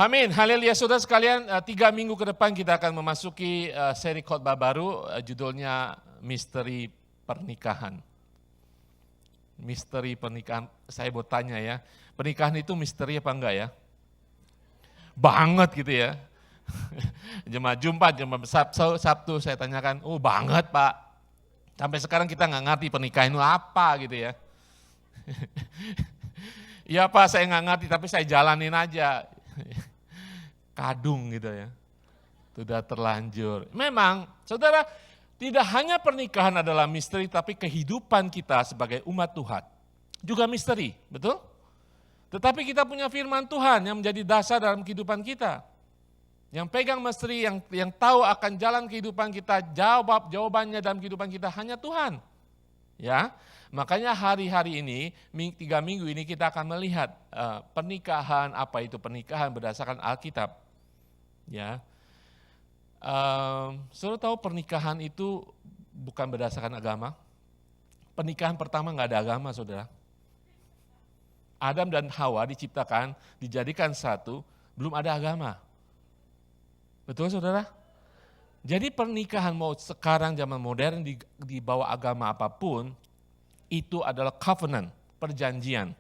Amin, haleluya. Saudara sekalian, 3 minggu ke depan kita akan memasuki seri khotbah baru, judulnya Misteri Pernikahan. Misteri pernikahan, saya mau tanya ya, pernikahan itu misteri apa enggak ya? Banget gitu ya. Jemaat Jumat, jemaat Sabtu saya tanyakan, oh banget Pak. Sampai sekarang kita nggak ngerti pernikahan itu apa gitu ya. Iya Pak, saya nggak ngerti tapi saya jalanin aja. Kadung gitu ya. Sudah terlanjur. Memang, saudara, tidak hanya pernikahan adalah misteri, tapi kehidupan kita sebagai umat Tuhan juga misteri, betul? Tetapi kita punya firman Tuhan yang menjadi dasar dalam kehidupan kita. Yang pegang misteri, yang tahu akan jalan kehidupan kita, jawabannya dalam kehidupan kita hanya Tuhan. Ya, makanya hari-hari ini, 3 minggu ini kita akan melihat pernikahan, apa itu pernikahan berdasarkan Alkitab. Ya, saudara tahu pernikahan itu bukan berdasarkan agama. Pernikahan pertama nggak ada agama, saudara. Adam dan Hawa diciptakan, dijadikan satu, belum ada agama. Betul saudara? Jadi pernikahan mau sekarang zaman modern di bawah agama apapun, itu adalah covenant, perjanjian.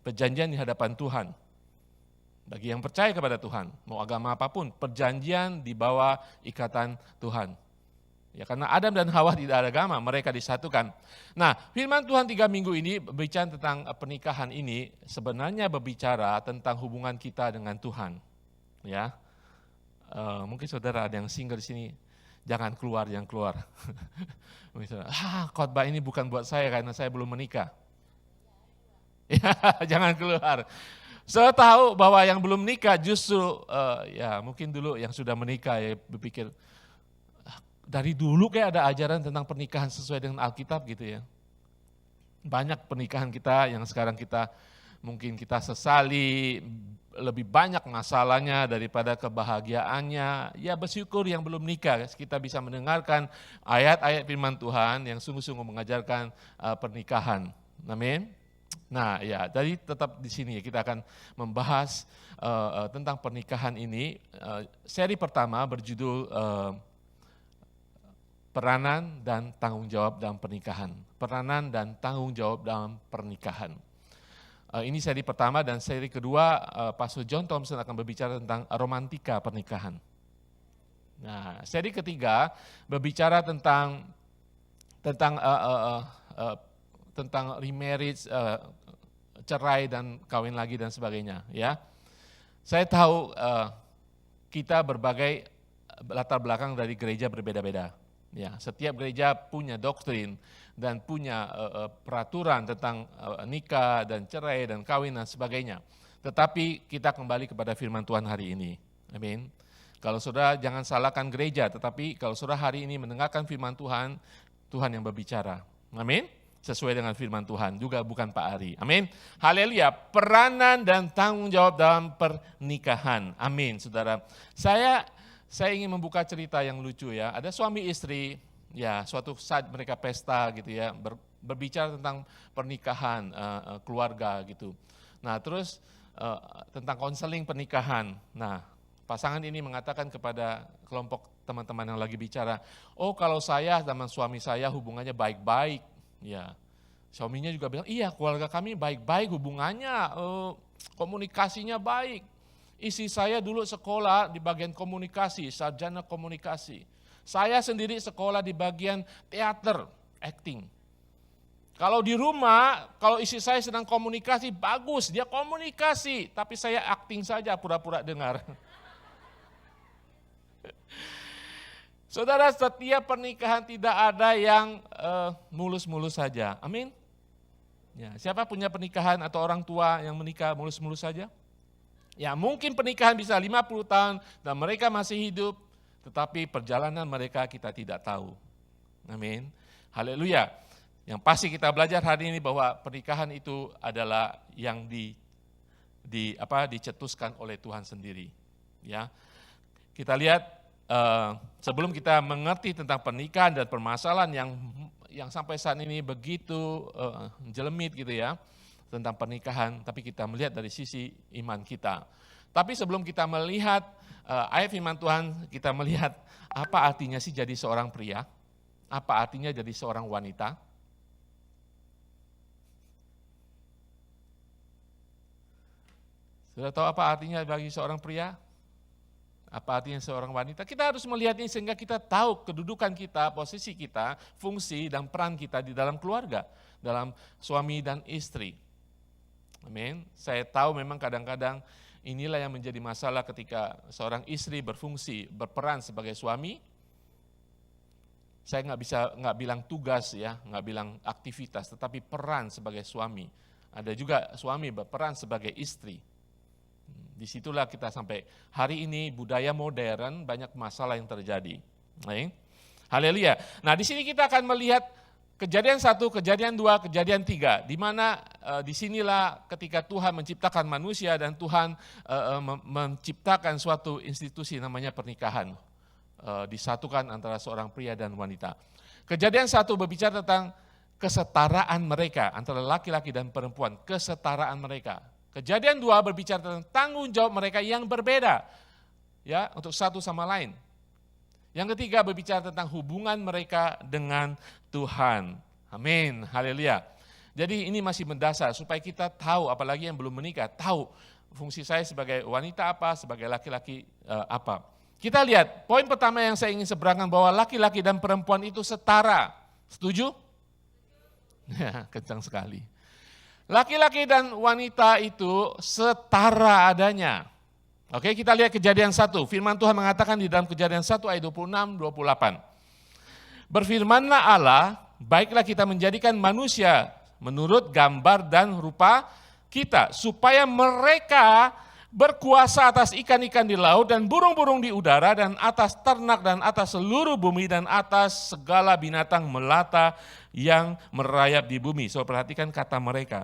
Perjanjian di hadapan Tuhan. Bagi yang percaya kepada Tuhan, mau agama apapun, perjanjian di bawah ikatan Tuhan. Ya, karena Adam dan Hawa tidak ada agama, mereka disatukan. Nah, firman Tuhan 3 minggu ini berbicara tentang pernikahan ini, sebenarnya berbicara tentang hubungan kita dengan Tuhan. Ya, mungkin saudara ada yang single di sini, jangan keluar. Misalnya, khotbah ini bukan buat saya karena saya belum menikah. Ya, jangan keluar. Saya tahu bahwa yang belum menikah justru ya mungkin dulu yang sudah menikah ya berpikir dari dulu kayak ada ajaran tentang pernikahan sesuai dengan Alkitab gitu ya. Banyak pernikahan kita yang sekarang mungkin kita sesali, lebih banyak masalahnya daripada kebahagiaannya. Ya bersyukur yang belum nikah, kita bisa mendengarkan ayat-ayat firman Tuhan yang sungguh-sungguh mengajarkan pernikahan. Amin. Nah ya, jadi tetap di sini kita akan membahas tentang pernikahan ini. Seri pertama berjudul Peranan dan Tanggung Jawab dalam Pernikahan. Peranan dan Tanggung Jawab dalam Pernikahan. Ini seri pertama dan seri kedua Pastor John Thompson akan berbicara tentang romantika pernikahan. Nah, seri ketiga berbicara tentang remarriage, cerai dan kawin lagi dan sebagainya. Ya, saya tahu kita berbagai latar belakang dari gereja berbeda-beda. Ya, setiap gereja punya doktrin dan punya peraturan tentang nikah dan cerai dan kawin dan sebagainya. Tetapi kita kembali kepada firman Tuhan hari ini. Amin. Kalau saudara jangan salahkan gereja, tetapi kalau saudara hari ini mendengarkan firman Tuhan, Tuhan yang berbicara. Amin. Sesuai dengan firman Tuhan, juga bukan Pak Ari. Amin. Haleluya. Peranan dan tanggung jawab dalam pernikahan. Amin, saudara. Saya ingin membuka cerita yang lucu ya. Ada suami istri, ya suatu saat mereka pesta gitu ya, berbicara tentang pernikahan, keluarga gitu. Nah terus tentang konseling pernikahan. Nah pasangan ini mengatakan kepada kelompok teman-teman yang lagi bicara, oh kalau saya sama suami saya hubungannya baik-baik. Ya, suaminya juga bilang, iya keluarga kami baik-baik hubungannya, komunikasinya baik. Istri saya dulu sekolah di bagian komunikasi, sarjana komunikasi. Saya sendiri sekolah di bagian teater, acting. Kalau di rumah, kalau istri saya sedang komunikasi, bagus, dia komunikasi. Tapi saya acting saja, pura-pura dengar. Saudara, setiap pernikahan tidak ada yang mulus-mulus saja. Amin. Ya, siapa punya pernikahan atau orang tua yang menikah mulus-mulus saja? Ya mungkin pernikahan bisa 50 tahun dan mereka masih hidup, tetapi perjalanan mereka kita tidak tahu. Amin. Haleluya. Yang pasti kita belajar hari ini bahwa pernikahan itu adalah yang dicetuskan oleh Tuhan sendiri. Ya. Kita lihat sebelum kita mengerti tentang pernikahan dan permasalahan yang sampai saat ini begitu jelemit gitu ya, tentang pernikahan, tapi kita melihat dari sisi iman kita. Tapi sebelum kita melihat ayat firman Tuhan, kita melihat apa artinya sih jadi seorang pria, apa artinya jadi seorang wanita. Sudah tahu apa artinya bagi seorang pria? Apa artinya seorang wanita? Kita harus melihat ini sehingga kita tahu kedudukan kita, posisi kita, fungsi dan peran kita di dalam keluarga, dalam suami dan istri. Amin. Saya tahu memang kadang-kadang inilah yang menjadi masalah ketika seorang istri berfungsi, berperan sebagai suami. Saya nggak bilang tugas ya, nggak bilang aktivitas, tetapi peran sebagai suami. Ada juga suami berperan sebagai istri. Disitulah kita sampai hari ini budaya modern banyak masalah yang terjadi. Haleluya. Nah di sini kita akan melihat Kejadian 1, Kejadian 2, Kejadian 3, di mana disinilah ketika Tuhan menciptakan manusia dan Tuhan menciptakan suatu institusi namanya pernikahan. Disatukan antara seorang pria dan wanita. Kejadian 1 berbicara tentang kesetaraan mereka antara laki-laki dan perempuan, kesetaraan mereka. Kejadian 2 berbicara tentang tanggung jawab mereka yang berbeda, ya, untuk satu sama lain. Yang ketiga berbicara tentang hubungan mereka dengan Tuhan. Amin, haleluya. Jadi ini masih mendasar supaya kita tahu, apalagi yang belum menikah, tahu fungsi saya sebagai wanita apa, sebagai laki-laki apa. Kita lihat, poin pertama yang saya ingin seberangkan bahwa laki-laki dan perempuan itu setara. Setuju? Ya, kencang sekali. Laki-laki dan wanita itu setara adanya. Oke, kita lihat Kejadian 1. Firman Tuhan mengatakan di dalam Kejadian 1 ayat 26-28. Berfirmanlah Allah, baiklah kita menjadikan manusia menurut gambar dan rupa kita, supaya mereka berkuasa atas ikan-ikan di laut dan burung-burung di udara dan atas ternak dan atas seluruh bumi dan atas segala binatang melata yang merayap di bumi. So perhatikan kata mereka.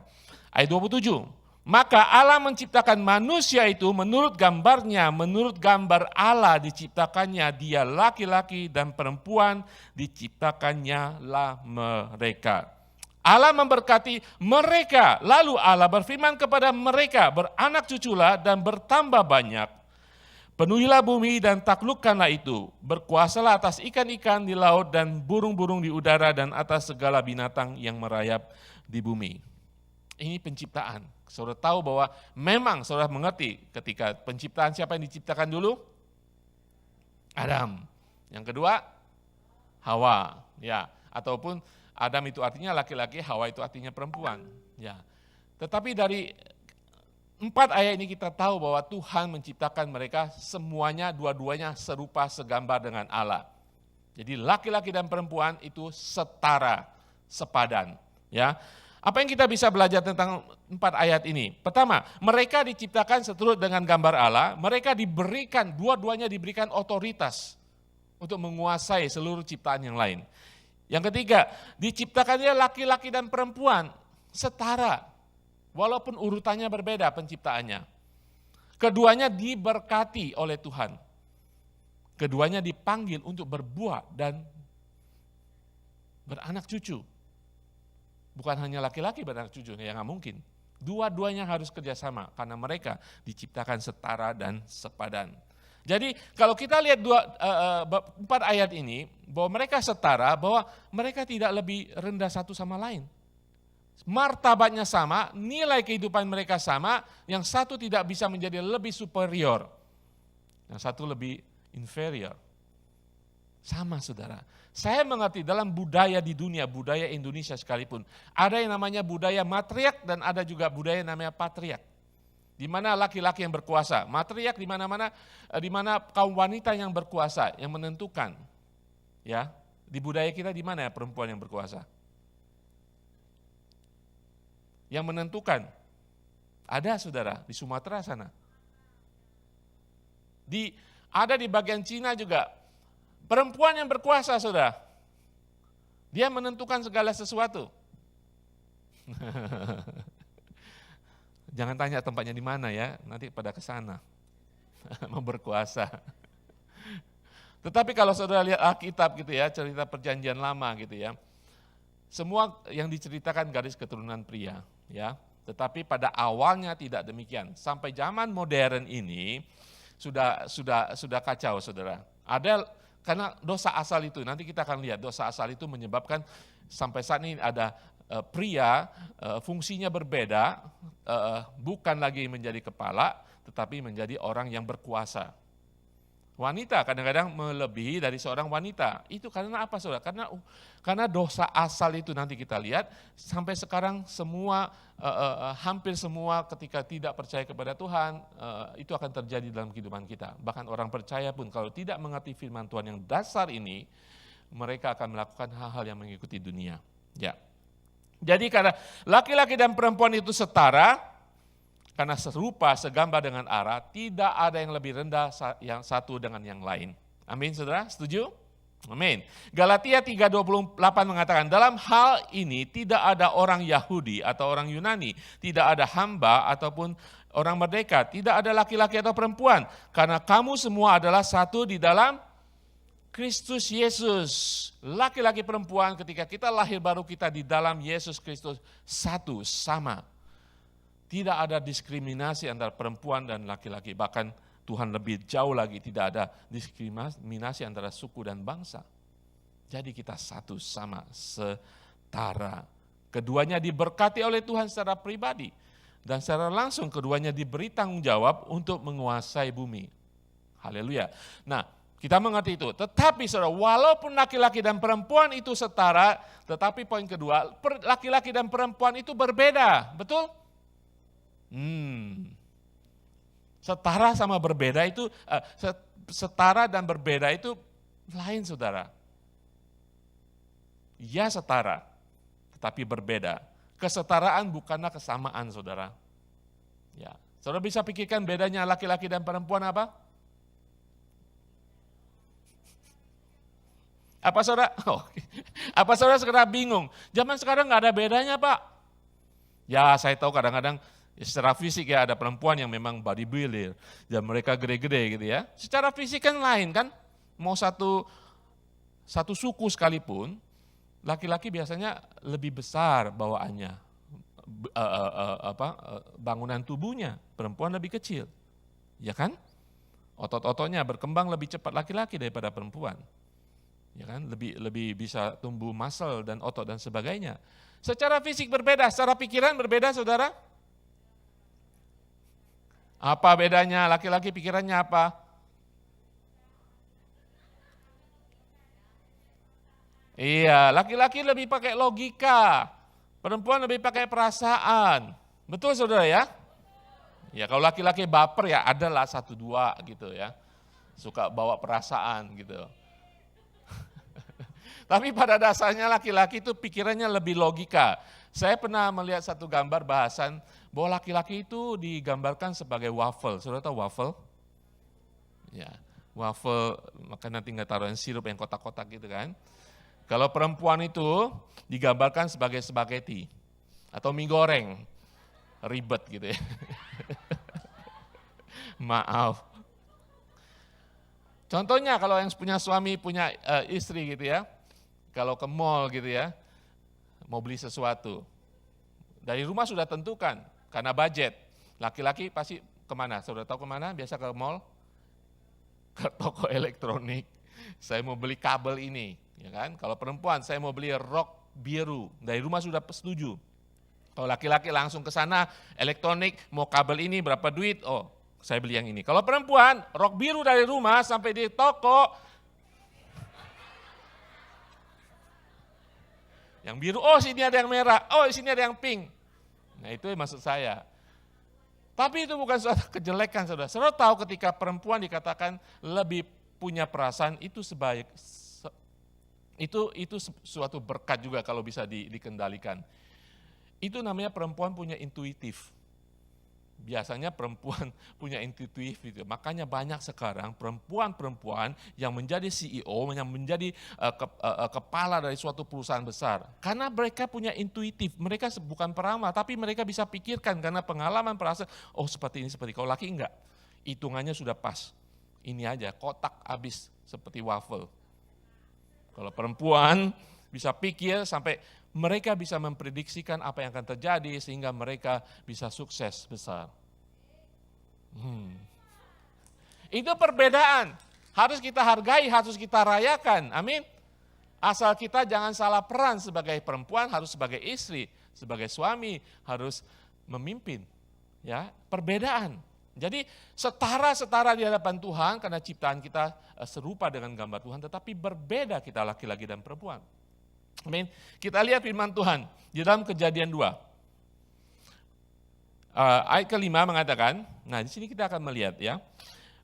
Ayat 27. Maka Allah menciptakan manusia itu menurut gambarnya, menurut gambar Allah diciptakannya, dia laki-laki dan perempuan diciptakannya lah mereka. Allah memberkati mereka, lalu Allah berfirman kepada mereka, beranak cuculah dan bertambah banyak. Penuhilah bumi dan taklukkanlah itu, berkuasalah atas ikan-ikan di laut dan burung-burung di udara dan atas segala binatang yang merayap di bumi. Ini penciptaan. Saudara tahu bahwa memang saudara mengerti ketika penciptaan siapa yang diciptakan dulu? Adam. Yang kedua, Hawa. Ya, ataupun Adam itu artinya laki-laki, Hawa itu artinya perempuan. Ya. Tetapi dari 4 ayat ini kita tahu bahwa Tuhan menciptakan mereka semuanya, dua-duanya serupa segambar dengan Allah. Jadi laki-laki dan perempuan itu setara, sepadan. Ya. Apa yang kita bisa belajar tentang 4 ayat ini? Pertama, mereka diciptakan seturut dengan gambar Allah, mereka diberikan, dua-duanya diberikan otoritas untuk menguasai seluruh ciptaan yang lain. Yang ketiga, diciptakannya laki-laki dan perempuan setara, walaupun urutannya berbeda penciptaannya. Keduanya diberkati oleh Tuhan. Keduanya dipanggil untuk berbuah dan beranak cucu. Bukan hanya laki-laki beranak cucu, ya nggak mungkin. Dua-duanya harus kerjasama karena mereka diciptakan setara dan sepadan. Jadi kalau kita lihat 4 ayat ini, bahwa mereka setara, bahwa mereka tidak lebih rendah satu sama lain. Martabatnya sama, nilai kehidupan mereka sama, yang satu tidak bisa menjadi lebih superior, yang satu lebih inferior. Sama saudara. Saya mengerti dalam budaya di dunia, budaya Indonesia sekalipun, ada yang namanya budaya matriark dan ada juga budaya yang namanya patriark. Di mana laki-laki yang berkuasa, matriark di mana-mana, di mana kaum wanita yang berkuasa, yang menentukan. Ya, di budaya kita di mana ya perempuan yang berkuasa? Yang menentukan. Ada saudara di Sumatera sana. Ada di bagian Cina juga. Perempuan yang berkuasa, saudara. Dia menentukan segala sesuatu. Jangan tanya tempatnya di mana ya, nanti pada ke sana. Mau berkuasa. Tetapi kalau saudara lihat Alkitab gitu ya, cerita perjanjian lama gitu ya. Semua yang diceritakan garis keturunan pria, ya. Tetapi pada awalnya tidak demikian. Sampai zaman modern ini sudah kacau, saudara. Karena dosa asal itu, nanti kita akan lihat dosa asal itu menyebabkan sampai saat ini ada pria fungsinya berbeda, bukan lagi menjadi kepala, tetapi menjadi orang yang berkuasa. Wanita kadang-kadang melebihi dari seorang wanita. Itu karena apa, saudara? Karena dosa asal itu nanti kita lihat, sampai sekarang semua, hampir semua ketika tidak percaya kepada Tuhan, itu akan terjadi dalam kehidupan kita. Bahkan orang percaya pun kalau tidak mengerti firman Tuhan yang dasar ini, mereka akan melakukan hal-hal yang mengikuti dunia. Ya. Jadi karena laki-laki dan perempuan itu setara, karena serupa, segambar dengan Allah, tidak ada yang lebih rendah yang satu dengan yang lain. Amin, saudara? Setuju? Amin. Galatia 3:28 mengatakan, dalam hal ini tidak ada orang Yahudi atau orang Yunani, tidak ada hamba ataupun orang merdeka, tidak ada laki-laki atau perempuan, karena kamu semua adalah satu di dalam Kristus Yesus. Laki-laki perempuan ketika kita lahir baru, kita di dalam Yesus Kristus satu, sama. Tidak ada diskriminasi antara perempuan dan laki-laki. Bahkan Tuhan lebih jauh lagi, tidak ada diskriminasi antara suku dan bangsa. Jadi kita satu, sama, setara. Keduanya diberkati oleh Tuhan secara pribadi. Dan secara langsung keduanya diberi tanggung jawab untuk menguasai bumi. Haleluya. Nah, kita mengerti itu. Tetapi saudara, walaupun laki-laki dan perempuan itu setara, tetapi poin kedua, laki-laki dan perempuan itu berbeda. Betul? Setara sama berbeda itu, setara dan berbeda itu lain, saudara. Ya setara, tetapi berbeda. Kesetaraan bukanlah kesamaan, saudara. Ya, saudara bisa pikirkan bedanya laki-laki dan perempuan apa? Apa saudara? Apa saudara sekarang bingung? Zaman sekarang nggak ada bedanya, Pak. Ya, saya tahu kadang-kadang secara fisik ya ada perempuan yang memang bodybuilder dan mereka gede-gede gitu ya. Secara fisik kan lain kan. Mau satu suku sekalipun, laki-laki biasanya lebih besar bawaannya, bangunan tubuhnya, perempuan lebih kecil, ya kan? Otot-ototnya berkembang lebih cepat laki-laki daripada perempuan, ya kan? Lebih bisa tumbuh muscle dan otot dan sebagainya. Secara fisik berbeda, secara pikiran berbeda, saudara. Apa bedanya? Laki-laki pikirannya apa? Iya, laki-laki lebih pakai logika, perempuan lebih pakai perasaan. Betul, saudara ya? Ya, kalau laki-laki baper ya adalah 1-2 gitu ya. Suka bawa perasaan gitu. Tapi pada dasarnya laki-laki itu pikirannya lebih logika. Saya pernah melihat satu gambar bahasan bahwa laki-laki itu digambarkan sebagai waffle. Saudara tahu waffle? Ya, waffle, makanya tinggal taruhin sirup yang kotak-kotak gitu kan. Kalau perempuan itu digambarkan sebagai spaghetti atau mie goreng. Ribet gitu ya. Maaf. Contohnya kalau yang punya suami, punya istri gitu ya. Kalau ke mall gitu ya, mau beli sesuatu. Dari rumah sudah tentukan, karena budget. Laki-laki pasti kemana? Saudara tahu kemana? Biasa ke mall? Ke toko elektronik. Saya mau beli kabel ini, ya kan? Kalau perempuan, saya mau beli rok biru. Dari rumah sudah setuju. Kalau laki-laki langsung ke sana, elektronik, mau kabel ini berapa duit? Oh, saya beli yang ini. Kalau perempuan, rok biru dari rumah sampai di toko, yang biru, oh sini ada yang merah, oh sini ada yang pink. Nah itu maksud saya. Tapi itu bukan suatu kejelekan, saudara. Saudara tahu ketika perempuan dikatakan lebih punya perasaan, itu itu suatu berkat juga kalau bisa dikendalikan. Itu namanya perempuan punya intuitif. Biasanya perempuan punya intuitif itu. Makanya banyak sekarang perempuan-perempuan yang menjadi CEO, yang menjadi kepala dari suatu perusahaan besar. Karena mereka punya intuitif, mereka bukan peramal, tapi mereka bisa pikirkan karena pengalaman perasaan, oh seperti ini, seperti kalau laki enggak. Hitungannya sudah pas. Ini aja, kotak habis seperti waffle. Kalau perempuan bisa pikir sampai mereka bisa memprediksikan apa yang akan terjadi sehingga mereka bisa sukses besar. Itu perbedaan. Harus kita hargai, harus kita rayakan. Amin. Asal kita jangan salah peran sebagai perempuan, harus sebagai istri, sebagai suami, harus memimpin. Ya, perbedaan. Jadi setara-setara di hadapan Tuhan karena ciptaan kita serupa dengan gambar Tuhan, tetapi berbeda kita laki-laki dan perempuan. Amin. Kita lihat firman Tuhan di dalam Kejadian 2. Ayat kelima mengatakan, nah di sini kita akan melihat ya.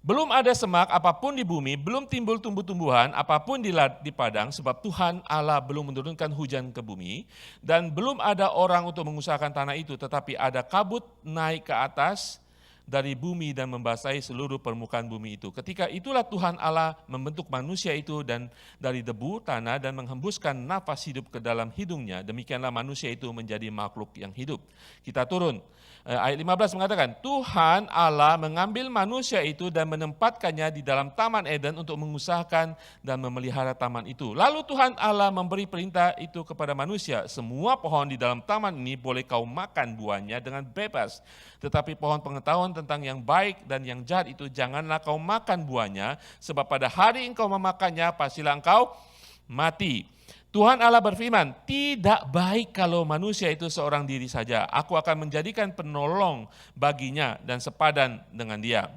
Belum ada semak apapun di bumi, belum timbul tumbuh-tumbuhan apapun di padang, sebab Tuhan Allah belum menurunkan hujan ke bumi, dan belum ada orang untuk mengusahakan tanah itu, tetapi ada kabut naik ke atas dari bumi dan membasahi seluruh permukaan bumi itu. Ketika itulah Tuhan Allah membentuk manusia itu dan dari debu tanah dan menghembuskan nafas hidup ke dalam hidungnya. Demikianlah manusia itu menjadi makhluk yang hidup. Kita turun. Ayat 15 mengatakan, Tuhan Allah mengambil manusia itu dan menempatkannya di dalam Taman Eden untuk mengusahakan dan memelihara taman itu. Lalu Tuhan Allah memberi perintah itu kepada manusia, semua pohon di dalam taman ini boleh kau makan buahnya dengan bebas. Tetapi pohon pengetahuan tentang yang baik dan yang jahat itu janganlah kau makan buahnya, sebab pada hari engkau memakannya pastilah engkau mati. Tuhan Allah berfirman, tidak baik kalau manusia itu seorang diri saja. Aku akan menjadikan penolong baginya dan sepadan dengan dia.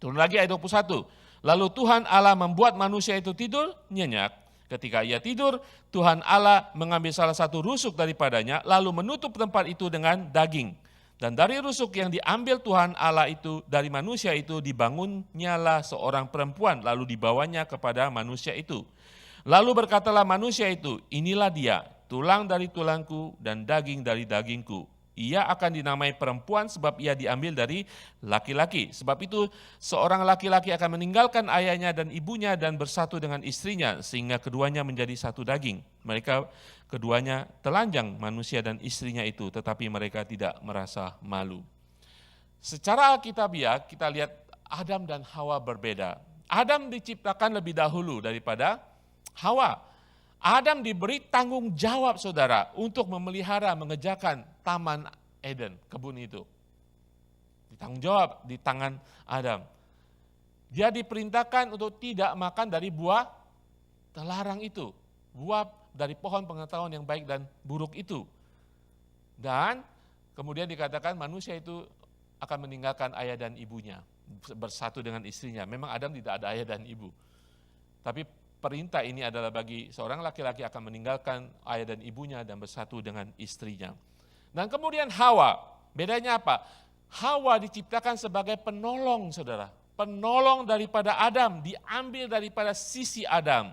Turun lagi ayat 21. Lalu Tuhan Allah membuat manusia itu tidur nyenyak. Ketika ia tidur, Tuhan Allah mengambil salah satu rusuk daripadanya, lalu menutup tempat itu dengan daging. Dan dari rusuk yang diambil Tuhan Allah itu dari manusia itu dibangunnyalah seorang perempuan, lalu dibawanya kepada manusia itu. Lalu berkatalah manusia itu, inilah dia, tulang dari tulangku dan daging dari dagingku. Ia akan dinamai perempuan sebab ia diambil dari laki-laki. Sebab itu seorang laki-laki akan meninggalkan ayahnya dan ibunya dan bersatu dengan istrinya sehingga keduanya menjadi satu daging. Mereka keduanya telanjang manusia dan istrinya itu, tetapi mereka tidak merasa malu. Secara alkitabiah kita lihat Adam dan Hawa berbeda. Adam diciptakan lebih dahulu daripada Hawa. Adam diberi tanggung jawab saudara untuk memelihara, mengerjakan Taman Eden, kebun itu. Ditanggung jawab di tangan Adam. Dia diperintahkan untuk tidak makan dari buah terlarang itu. Buah dari pohon pengetahuan yang baik dan buruk itu. Dan kemudian dikatakan manusia itu akan meninggalkan ayah dan ibunya, bersatu dengan istrinya. Memang Adam tidak ada ayah dan ibu. Tapi perintah ini adalah bagi seorang laki-laki akan meninggalkan ayah dan ibunya dan bersatu dengan istrinya. Dan kemudian Hawa, bedanya apa? Hawa diciptakan sebagai penolong saudara. Penolong daripada Adam, diambil daripada sisi Adam.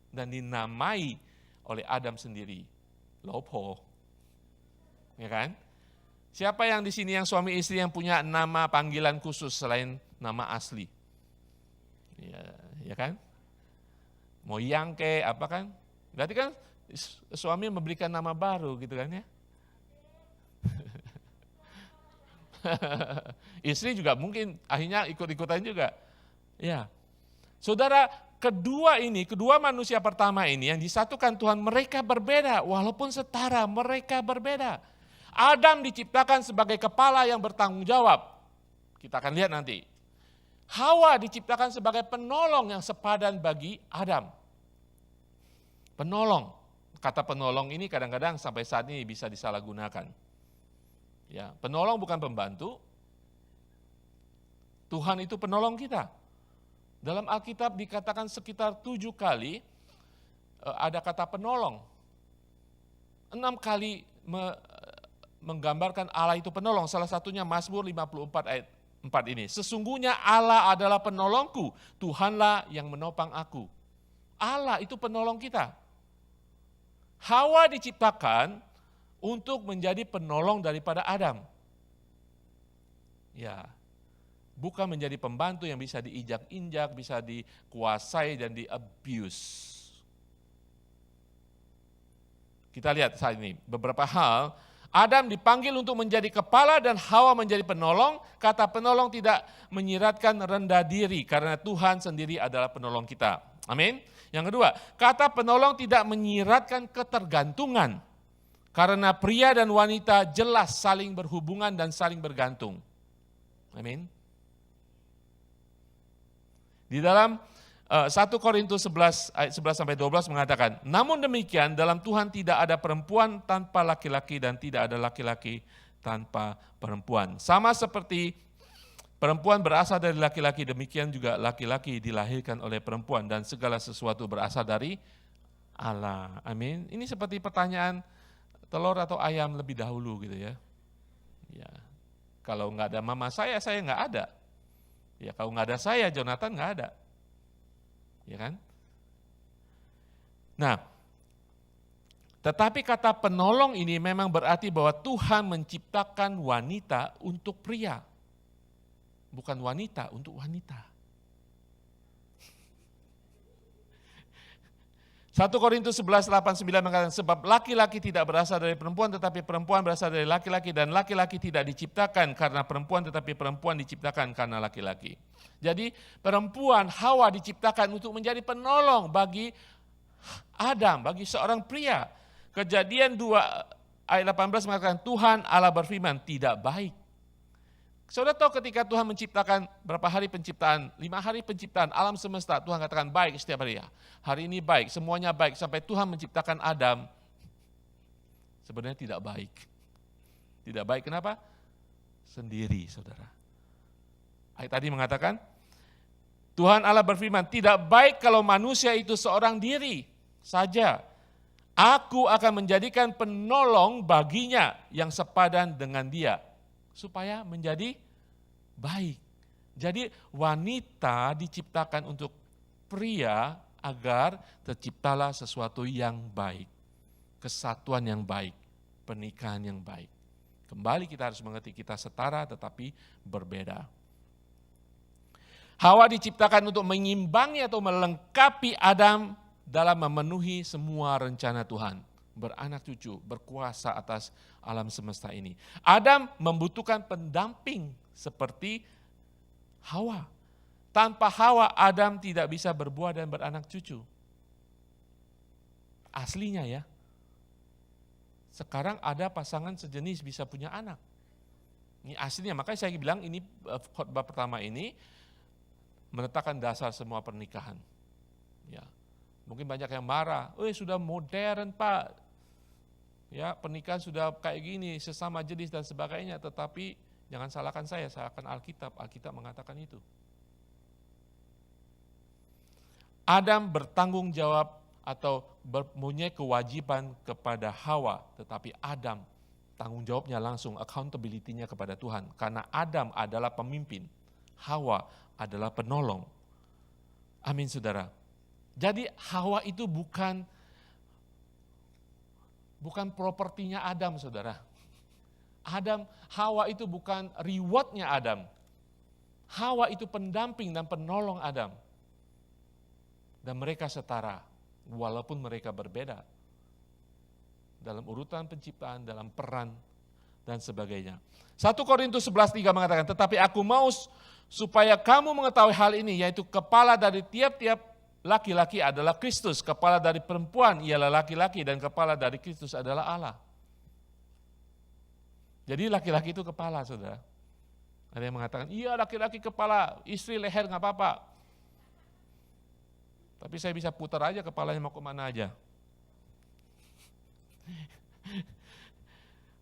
Dan dinamai oleh Adam sendiri. Lopo. Ya kan? Siapa yang di sini yang suami istri yang punya nama panggilan khusus selain nama asli? Ya kan? Moyang ke apa kan? Berarti kan suami memberikan nama baru gitu kan ya. Istri juga mungkin akhirnya ikut-ikutan juga. Ya. Saudara, kedua manusia pertama ini yang disatukan Tuhan, mereka berbeda walaupun setara, mereka berbeda. Adam diciptakan sebagai kepala yang bertanggung jawab. Kita akan lihat nanti. Hawa diciptakan sebagai penolong yang sepadan bagi Adam. Penolong. Kata penolong ini kadang-kadang sampai saat ini bisa disalahgunakan. Ya, penolong bukan pembantu. Tuhan itu penolong kita. Dalam Alkitab dikatakan sekitar 7 kali ada kata penolong. 6 kali menggambarkan Allah itu penolong. Salah satunya Mazmur 54 ayat 4 ini. Sesungguhnya Allah adalah penolongku, Tuhanlah yang menopang aku. Allah itu penolong kita. Hawa diciptakan untuk menjadi penolong daripada Adam. Ya, bukan menjadi pembantu yang bisa diinjak-injak, bisa dikuasai dan di-abuse. Kita lihat saat ini beberapa hal. Adam dipanggil untuk menjadi kepala dan Hawa menjadi penolong. Kata penolong tidak menyiratkan rendah diri karena Tuhan sendiri adalah penolong kita. Amin. Yang kedua, kata penolong tidak menyiratkan ketergantungan. Karena pria dan wanita jelas saling berhubungan dan saling bergantung. Amin. Di dalam 1 Korintus 11 ayat 11-12 mengatakan, namun demikian dalam Tuhan tidak ada perempuan tanpa laki-laki dan tidak ada laki-laki tanpa perempuan. Sama seperti perempuan berasal dari laki-laki, demikian juga laki-laki dilahirkan oleh perempuan dan segala sesuatu berasal dari Allah. Amin. Ini seperti pertanyaan telur atau ayam lebih dahulu gitu ya. Ya. Kalau nggak ada mama saya nggak ada. Ya kalau nggak ada saya, Jonathan nggak ada. Ya kan? Nah, tetapi kata penolong ini memang berarti bahwa Tuhan menciptakan wanita untuk pria. Bukan wanita untuk wanita. 1 Korintus 11:8-9 mengatakan, sebab laki-laki tidak berasal dari perempuan tetapi perempuan berasal dari laki-laki dan laki-laki tidak diciptakan karena perempuan tetapi perempuan diciptakan karena laki-laki. Jadi perempuan Hawa diciptakan untuk menjadi penolong bagi Adam, bagi seorang pria. Kejadian 2 ayat 18 mengatakan Tuhan Allah berfirman tidak baik. Saudara tahu ketika Tuhan menciptakan berapa hari penciptaan? 5 hari penciptaan alam semesta, Tuhan katakan baik setiap hari ya. Hari ini baik, semuanya baik. Sampai Tuhan menciptakan Adam, sebenarnya tidak baik. Tidak baik kenapa? Sendiri saudara. Ayat tadi mengatakan, Tuhan Allah berfirman, tidak baik kalau manusia itu seorang diri saja. Aku akan menjadikan penolong baginya yang sepadan dengan dia. Supaya menjadi baik. Jadi wanita diciptakan untuk pria agar terciptalah sesuatu yang baik. Kesatuan yang baik, pernikahan yang baik. Kembali kita harus mengerti kita setara tetapi berbeda. Hawa diciptakan untuk mengimbangi atau melengkapi Adam dalam memenuhi semua rencana Tuhan. Beranak cucu, berkuasa atas alam semesta ini. Adam membutuhkan pendamping seperti Hawa. Tanpa Hawa, Adam tidak bisa berbuah dan beranak cucu. Aslinya ya. Sekarang ada pasangan sejenis bisa punya anak. Ini aslinya, makanya saya bilang ini khotbah pertama ini meletakkan dasar semua pernikahan. Ya. Mungkin banyak yang marah, sudah modern Pak. Ya, pernikahan sudah kayak gini, sesama jenis dan sebagainya, tetapi jangan salahkan saya, salahkan Alkitab. Alkitab mengatakan itu. Adam bertanggung jawab atau mempunyai kewajiban kepada Hawa, tetapi Adam tanggung jawabnya langsung, accountability-nya kepada Tuhan. Karena Adam adalah pemimpin, Hawa adalah penolong. Amin saudara. Jadi Hawa itu bukan propertinya Adam, saudara. Hawa itu bukan rewardnya Adam. Hawa itu pendamping dan penolong Adam. Dan mereka setara, walaupun mereka berbeda. Dalam urutan penciptaan, dalam peran, dan sebagainya. 1 Korintus 11:3 mengatakan, tetapi aku mau supaya kamu mengetahui hal ini, yaitu kepala dari tiap-tiap laki-laki adalah Kristus, kepala dari perempuan ialah laki-laki, dan kepala dari Kristus adalah Allah. Jadi laki-laki itu kepala, saudara. Ada yang mengatakan, iya laki-laki kepala, istri leher nggak apa-apa. Tapi saya bisa putar aja kepalanya mau kemana aja.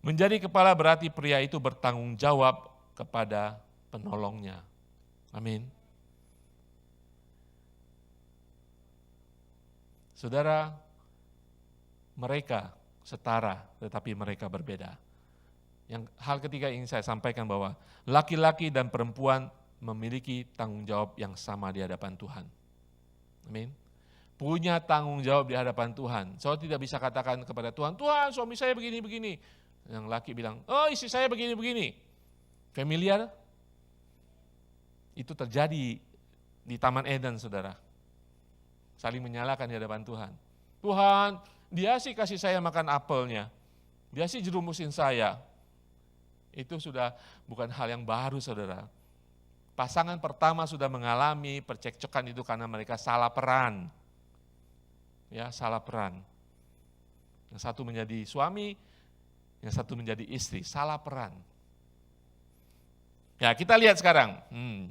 Menjadi kepala berarti pria itu bertanggung jawab kepada penolongnya. Amin. Saudara, mereka setara tetapi mereka berbeda. Yang hal ketiga ingin saya sampaikan bahwa laki-laki dan perempuan memiliki tanggung jawab yang sama di hadapan Tuhan. Amin. Punya tanggung jawab di hadapan Tuhan. Saudara tidak bisa katakan kepada Tuhan, Tuhan suami saya begini-begini. Yang laki bilang, istri saya begini-begini. Familiar? Itu terjadi di Taman Eden, saudara. Saling menyalahkan di hadapan Tuhan. Tuhan, dia sih kasih saya makan apelnya. Dia sih jerumusin saya. Itu sudah bukan hal yang baru, saudara. Pasangan pertama sudah mengalami percekcokan itu karena mereka salah peran. ya salah peran. Yang satu menjadi suami, yang satu menjadi istri, salah peran. Ya, kita lihat sekarang,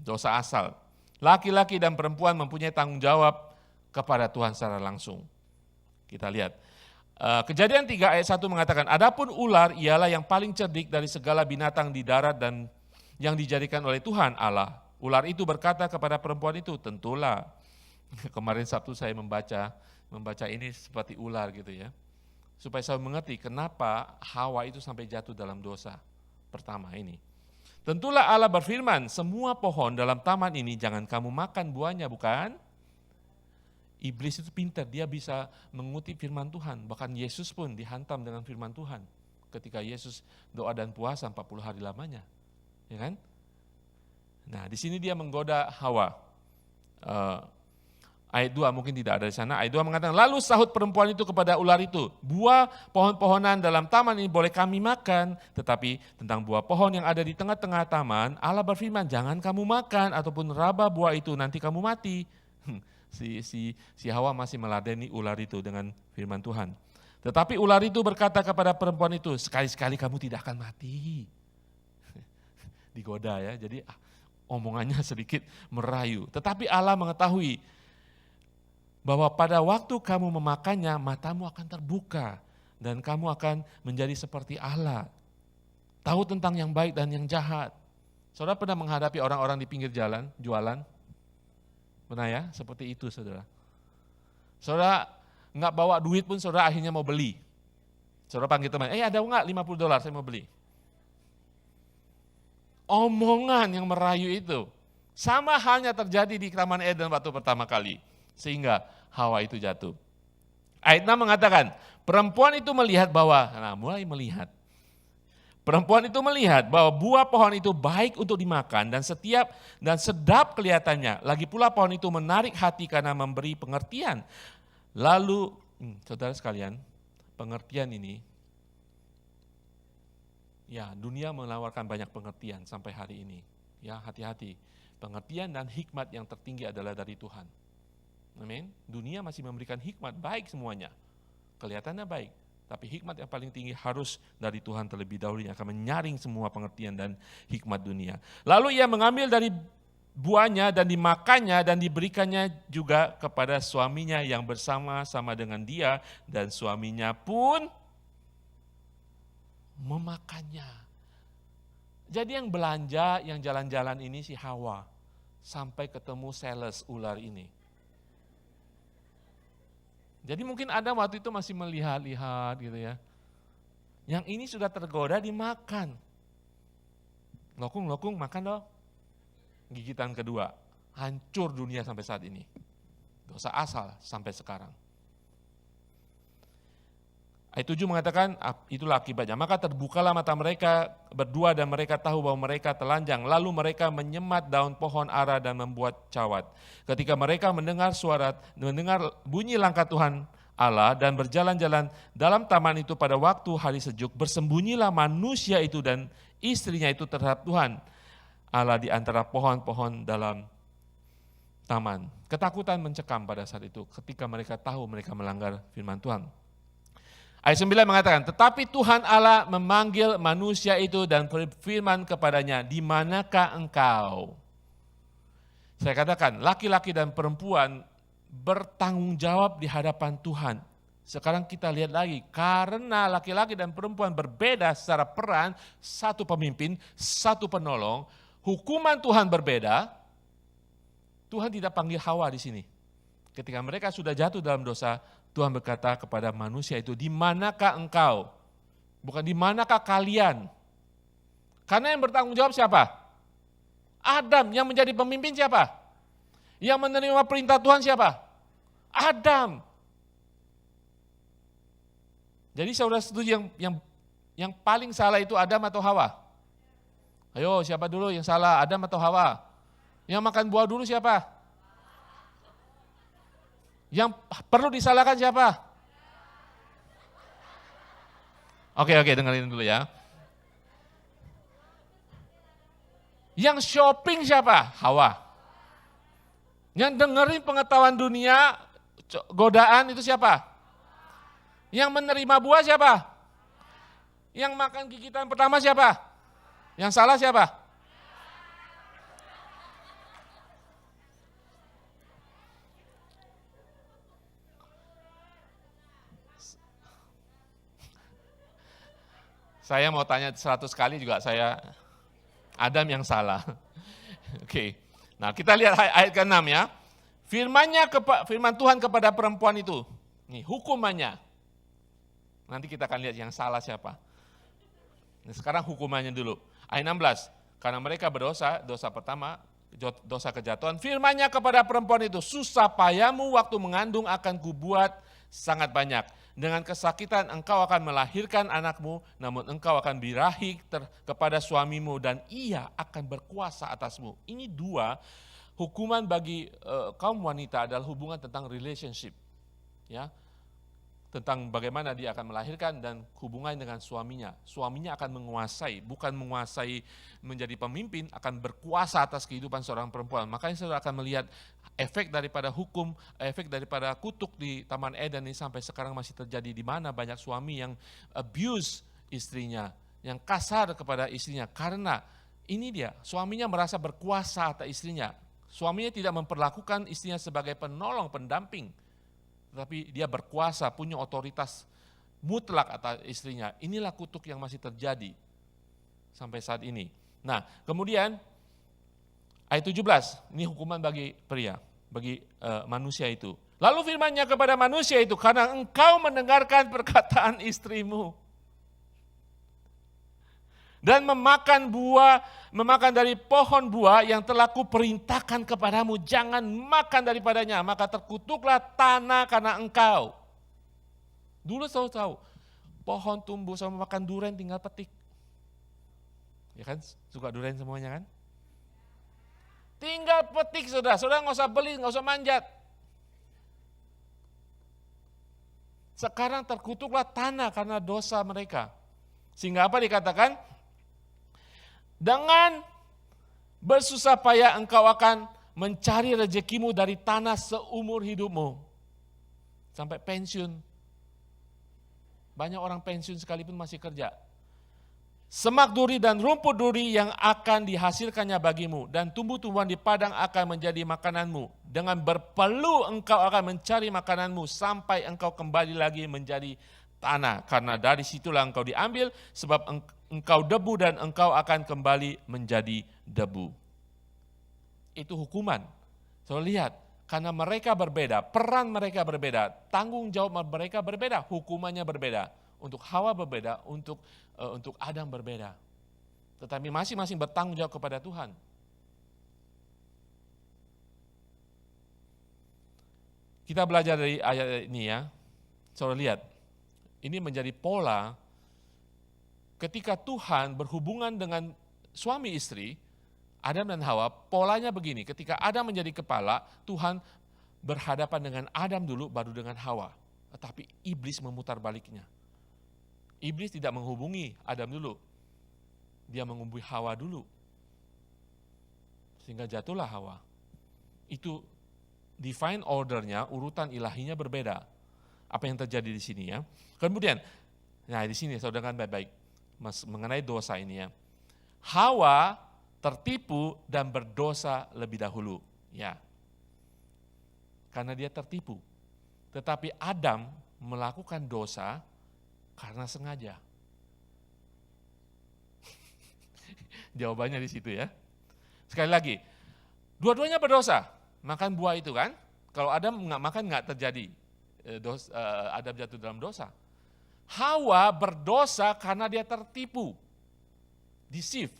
dosa asal. Laki-laki dan perempuan mempunyai tanggung jawab kepada Tuhan secara langsung. Kita lihat. Kejadian 3 ayat 1 mengatakan, adapun ular ialah yang paling cerdik dari segala binatang di darat dan yang dijadikan oleh Tuhan Allah. Ular itu berkata kepada perempuan itu, tentulah. Kemarin Sabtu saya membaca ini seperti ular gitu ya. Supaya saya mengerti kenapa Hawa itu sampai jatuh dalam dosa pertama ini. Tentulah Allah berfirman, semua pohon dalam taman ini jangan kamu makan buahnya, bukan? Iblis itu pintar, dia bisa mengutip firman Tuhan. Bahkan Yesus pun dihantam dengan firman Tuhan. Ketika Yesus doa dan puasa 40 hari lamanya. Ya kan? Nah, di sini dia menggoda Hawa. Ayat 2 mungkin tidak ada di sana. Ayat 2 mengatakan, lalu sahut perempuan itu kepada ular itu, buah pohon-pohonan dalam taman ini boleh kami makan, tetapi tentang buah pohon yang ada di tengah-tengah taman, Allah berfirman, jangan kamu makan ataupun raba buah itu, nanti kamu mati. Si Hawa masih meladeni ular itu dengan firman Tuhan. Tetapi ular itu berkata kepada perempuan itu, sekali-sekali kamu tidak akan mati. Digoda ya, jadi omongannya sedikit merayu. Tetapi Allah mengetahui bahwa pada waktu kamu memakannya, matamu akan terbuka dan kamu akan menjadi seperti Allah. Tahu tentang yang baik dan yang jahat. Saudara pernah menghadapi orang-orang di pinggir jalan, jualan? Pernah ya? Seperti itu saudara. Saudara nggak bawa duit pun saudara akhirnya mau beli. Saudara panggil teman, ada nggak $50 saya mau beli. Omongan yang merayu itu. Sama halnya terjadi di Taman Eden waktu pertama kali. Sehingga Hawa itu jatuh. Ayat 6 mengatakan, perempuan itu melihat bahwa, mulai melihat. Perempuan itu melihat bahwa buah pohon itu baik untuk dimakan dan sedap kelihatannya. Lagi pula pohon itu menarik hati karena memberi pengertian. Lalu, saudara sekalian, pengertian ini, ya dunia menawarkan banyak pengertian sampai hari ini. Ya hati-hati, pengertian dan hikmat yang tertinggi adalah dari Tuhan. Amin. Dunia masih memberikan hikmat baik semuanya, kelihatannya baik. Tapi hikmat yang paling tinggi harus dari Tuhan terlebih dahulu yang akan menyaring semua pengertian dan hikmat dunia. Lalu ia mengambil dari buahnya dan dimakannya dan diberikannya juga kepada suaminya yang bersama-sama dengan dia dan suaminya pun memakannya. Jadi yang belanja, yang jalan-jalan ini si Hawa sampai ketemu sales ular ini. Jadi mungkin Adam waktu itu masih melihat-lihat gitu ya. Yang ini sudah tergoda dimakan. Lokung, makan dong. Gigitan kedua, hancur dunia sampai saat ini. Dosa asal sampai sekarang. Ayat 7 mengatakan, itulah akibatnya. Maka terbukalah mata mereka berdua dan mereka tahu bahwa mereka telanjang. Lalu mereka menyemat daun pohon ara dan membuat cawat. Ketika mereka mendengar bunyi langkah Tuhan Allah dan berjalan-jalan dalam taman itu pada waktu hari sejuk, bersembunyilah manusia itu dan istrinya itu terhadap Tuhan Allah di antara pohon-pohon dalam taman. Ketakutan mencekam pada saat itu ketika mereka tahu mereka melanggar firman Tuhan. Ayat 9 mengatakan, tetapi Tuhan Allah memanggil manusia itu dan berfirman kepadanya, di manakah engkau? Saya katakan, laki-laki dan perempuan bertanggung jawab di hadapan Tuhan. Sekarang kita lihat lagi, karena laki-laki dan perempuan berbeda secara peran, satu pemimpin, satu penolong, hukuman Tuhan berbeda. Tuhan tidak panggil Hawa di sini. Ketika mereka sudah jatuh dalam dosa, Tuhan berkata kepada manusia itu, di manakah engkau? Bukan di manakah kalian? Karena yang bertanggung jawab siapa? Adam. Yang menjadi pemimpin siapa? Yang menerima perintah Tuhan siapa? Adam. Jadi saudara setuju yang paling salah itu Adam atau Hawa? Ayo siapa dulu yang salah, Adam atau Hawa? Yang makan buah dulu siapa? Yang perlu disalahkan siapa? Oke, dengerin dulu ya. Yang shopping siapa? Hawa. Yang dengerin pengetahuan dunia, Godaan itu siapa? Yang menerima buah siapa? Yang makan gigitan pertama siapa? Yang salah siapa? Saya mau tanya 100 kali juga Adam yang salah. Oke. Nah, kita lihat ayat ke-6 ya. Firman Tuhan kepada perempuan itu. Nih, hukumannya. Nanti kita akan lihat yang salah siapa. Nah, sekarang hukumannya dulu. Ayat 16. Karena mereka berdosa, dosa pertama, dosa kejatuhan. Firman-Nya kepada perempuan itu, susah payahmu waktu mengandung akan kubuat sangat banyak. Dengan kesakitan engkau akan melahirkan anakmu, namun engkau akan birahi kepada suamimu dan ia akan berkuasa atasmu. Ini dua hukuman bagi kaum wanita adalah hubungan tentang relationship. Ya, tentang bagaimana dia akan melahirkan dan hubungan dengan suaminya. Suaminya akan menguasai, bukan menguasai menjadi pemimpin, akan berkuasa atas kehidupan seorang perempuan. Makanya saudara akan melihat efek daripada hukum, efek daripada kutuk di Taman Eden ini sampai sekarang masih terjadi, di mana banyak suami yang abuse istrinya, yang kasar kepada istrinya. Karena ini dia, suaminya merasa berkuasa atas istrinya. Suaminya tidak memperlakukan istrinya sebagai penolong, pendamping, tetapi dia berkuasa, punya otoritas mutlak atas istrinya. Inilah kutuk yang masih terjadi sampai saat ini. Nah, kemudian ayat 17, ini hukuman bagi pria, bagi manusia itu. Lalu firman-Nya kepada manusia itu, karena engkau mendengarkan perkataan istrimu dan memakan dari pohon buah yang telah kuperintahkan kepadamu, jangan makan daripadanya, maka terkutuklah tanah karena engkau. Dulu tahu, pohon tumbuh sama makan durian tinggal petik. Ya kan, suka durian semuanya kan? Tinggal petik saudara nggak usah beli, nggak usah manjat. Sekarang terkutuklah tanah karena dosa mereka. Sehingga apa dikatakan? Dengan bersusah payah engkau akan mencari rezekimu dari tanah seumur hidupmu. Sampai pensiun. Banyak orang pensiun sekalipun masih kerja. Semak duri dan rumput duri yang akan dihasilkannya bagimu. Dan tumbuh-tumbuhan di padang akan menjadi makananmu. Dengan berpeluh engkau akan mencari makananmu sampai engkau kembali lagi menjadi tanah. Karena dari situlah engkau diambil, sebab engkau debu dan engkau akan kembali menjadi debu. Itu hukuman. Saudara lihat, karena mereka berbeda, peran mereka berbeda, tanggung jawab mereka berbeda, hukumannya berbeda. Untuk Hawa berbeda, untuk Adam berbeda. Tetapi masing-masing bertanggung jawab kepada Tuhan. Kita belajar dari ayat ini ya. Saudara lihat, ini menjadi pola ketika Tuhan berhubungan dengan suami istri, Adam dan Hawa, polanya begini, ketika Adam menjadi kepala, Tuhan berhadapan dengan Adam dulu, baru dengan Hawa. Tetapi iblis memutar baliknya. Iblis tidak menghubungi Adam dulu, dia menghubungi Hawa dulu. Sehingga jatuhlah Hawa. Itu divine ordernya, urutan ilahinya berbeda. Apa yang terjadi di sini ya. Kemudian, nah di sini saudara kan baik-baik mengenai dosa ini ya. Hawa tertipu dan berdosa lebih dahulu. Ya. Karena dia tertipu. Tetapi Adam melakukan dosa karena sengaja. Jawabannya di situ ya. Sekali lagi, dua-duanya berdosa. Makan buah itu kan. Kalau Adam nggak makan nggak terjadi. Adam jatuh dalam dosa. Hawa berdosa karena dia tertipu, deceive.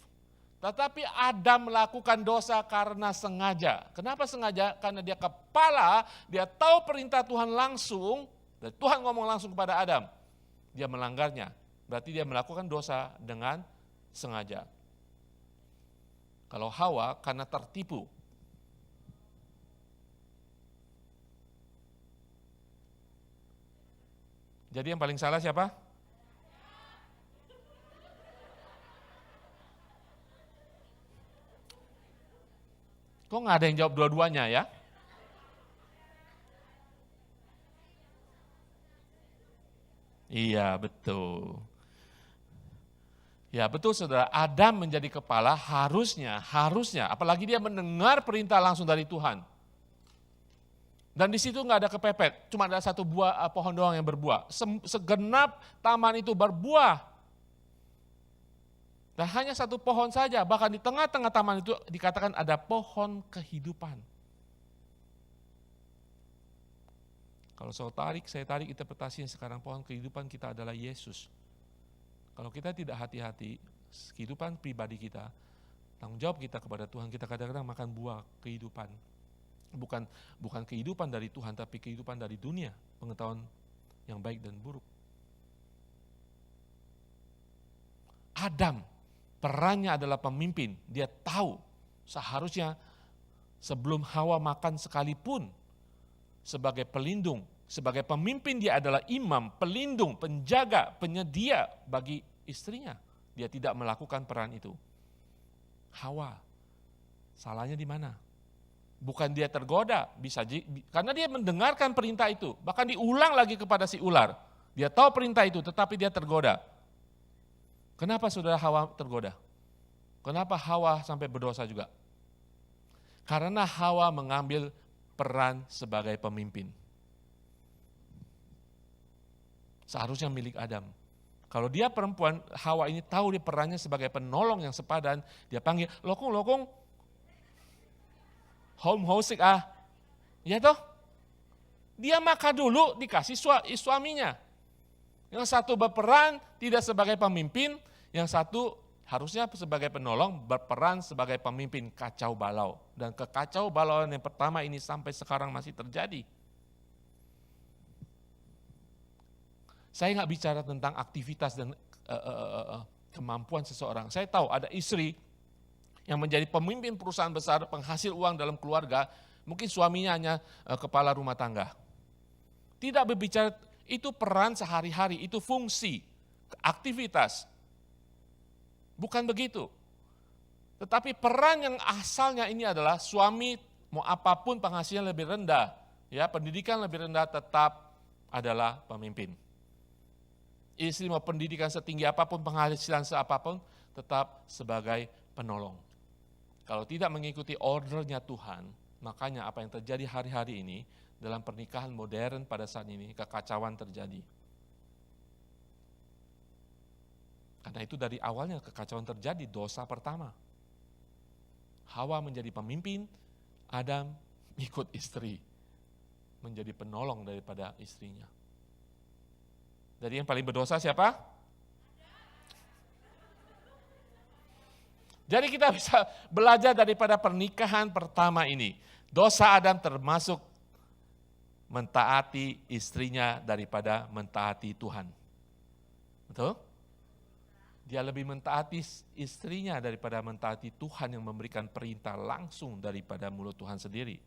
Tetapi Adam melakukan dosa karena sengaja. Kenapa sengaja? Karena dia kepala, dia tahu perintah Tuhan langsung, dan Tuhan ngomong langsung kepada Adam. Dia melanggarnya, berarti dia melakukan dosa dengan sengaja. Kalau Hawa karena tertipu. Jadi yang paling salah siapa? Kok nggak ada yang jawab dua-duanya ya? betul. Ya betul saudara, Adam menjadi kepala harusnya, apalagi dia mendengar perintah langsung dari Tuhan. Dan di situ nggak ada kepepet, cuma ada satu buah pohon doang yang berbuah. Segenap taman itu berbuah. Dan hanya satu pohon saja, bahkan di tengah-tengah taman itu dikatakan ada pohon kehidupan. Kalau saya tarik interpretasinya sekarang, pohon kehidupan kita adalah Yesus. Kalau kita tidak hati-hati, kehidupan pribadi kita, tanggung jawab kita kepada Tuhan, kita kadang-kadang makan buah kehidupan. Bukan kehidupan dari Tuhan, tapi kehidupan dari dunia, pengetahuan yang baik dan buruk. Adam, perannya adalah pemimpin. Dia tahu seharusnya sebelum Hawa makan sekalipun, sebagai pelindung, sebagai pemimpin dia adalah imam, pelindung, penjaga, penyedia bagi istrinya. Dia tidak melakukan peran itu. Hawa, salahnya di mana? Bukan dia tergoda, karena dia mendengarkan perintah itu, bahkan diulang lagi kepada si ular. Dia tahu perintah itu, tetapi dia tergoda. Kenapa saudara Hawa tergoda? Kenapa Hawa sampai berdosa juga? Karena Hawa mengambil peran sebagai pemimpin. Seharusnya milik Adam. Kalau dia perempuan, Hawa ini tahu dia perannya sebagai penolong yang sepadan, dia panggil, lokong, home hosik ya toh? Dia makan dulu dikasih suaminya. Yang satu berperan tidak sebagai pemimpin, yang satu harusnya sebagai penolong berperan sebagai pemimpin kacau balau. Dan kekacau balauan yang pertama ini sampai sekarang masih terjadi. Saya nggak bicara tentang aktivitas dan kemampuan seseorang. Saya tahu ada istri yang menjadi pemimpin perusahaan besar, penghasil uang dalam keluarga, mungkin suaminya hanya kepala rumah tangga. Tidak berbicara, itu peran sehari-hari, itu fungsi, aktivitas. Bukan begitu. Tetapi peran yang asalnya ini adalah suami mau apapun penghasilan lebih rendah, ya pendidikan lebih rendah tetap adalah pemimpin. Istri mau pendidikan setinggi apapun, penghasilan seapapun, tetap sebagai penolong. Kalau tidak mengikuti ordernya Tuhan, makanya apa yang terjadi hari-hari ini dalam pernikahan modern pada saat ini, kekacauan terjadi. Karena itu dari awalnya kekacauan terjadi, dosa pertama. Hawa menjadi pemimpin, Adam ikut istri, menjadi penolong daripada istrinya. Jadi yang paling berdosa siapa? Jadi kita bisa belajar daripada pernikahan pertama ini. Dosa Adam termasuk mentaati istrinya daripada mentaati Tuhan. Betul? Dia lebih mentaati istrinya daripada mentaati Tuhan yang memberikan perintah langsung daripada mulut Tuhan sendiri.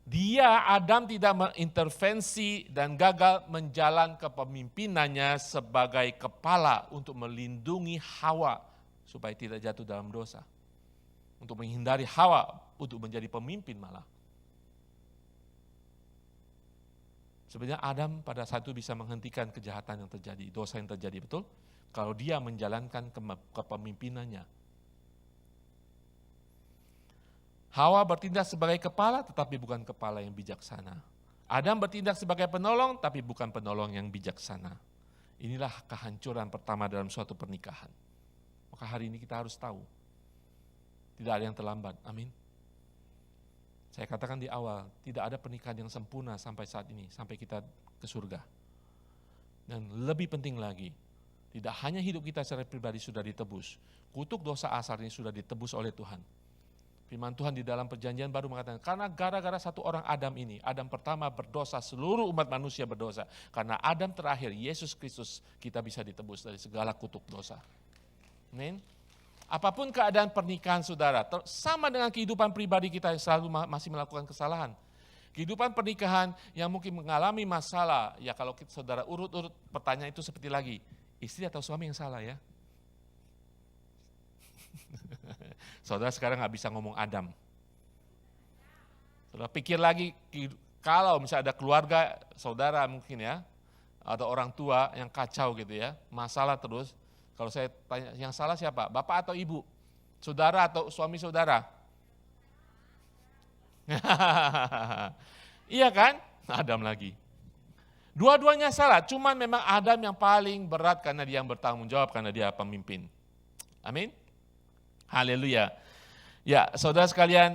Dia, Adam, tidak mengintervensi dan gagal menjalan kepemimpinannya sebagai kepala untuk melindungi Hawa supaya tidak jatuh dalam dosa. Untuk menghindari Hawa untuk menjadi pemimpin malah. Sebenarnya Adam pada saat itu bisa menghentikan kejahatan yang terjadi, dosa yang terjadi, betul? Kalau dia menjalankan kepemimpinannya. Hawa bertindak sebagai kepala tetapi bukan kepala yang bijaksana. Adam bertindak sebagai penolong tapi bukan penolong yang bijaksana. Inilah kehancuran pertama dalam suatu pernikahan. Maka hari ini kita harus tahu, tidak ada yang terlambat, amin. Saya katakan di awal, tidak ada pernikahan yang sempurna sampai saat ini, sampai kita ke surga. Dan lebih penting lagi, tidak hanya hidup kita secara pribadi sudah ditebus, kutuk dosa asal ini sudah ditebus oleh Tuhan. Firman Tuhan di dalam perjanjian baru mengatakan, karena gara-gara satu orang Adam ini, Adam pertama berdosa, seluruh umat manusia berdosa. Karena Adam terakhir, Yesus Kristus, kita bisa ditebus dari segala kutuk dosa. Amin. Apapun keadaan pernikahan saudara, sama dengan kehidupan pribadi kita yang selalu masih melakukan kesalahan. Kehidupan pernikahan yang mungkin mengalami masalah, ya kalau saudara urut-urut pertanyaan itu seperti lagi, istri atau suami yang salah ya? Saudara sekarang nggak bisa ngomong Adam. Saudara pikir lagi, kalau misalnya ada keluarga, saudara mungkin ya, atau orang tua yang kacau gitu ya, masalah terus. Kalau saya tanya, yang salah siapa? Bapak atau ibu? Saudara atau suami saudara? Iya kan? Adam lagi. Dua-duanya salah, cuman memang Adam yang paling berat karena dia yang bertanggung jawab, karena dia pemimpin. Amin. Haleluya. Ya, saudara sekalian,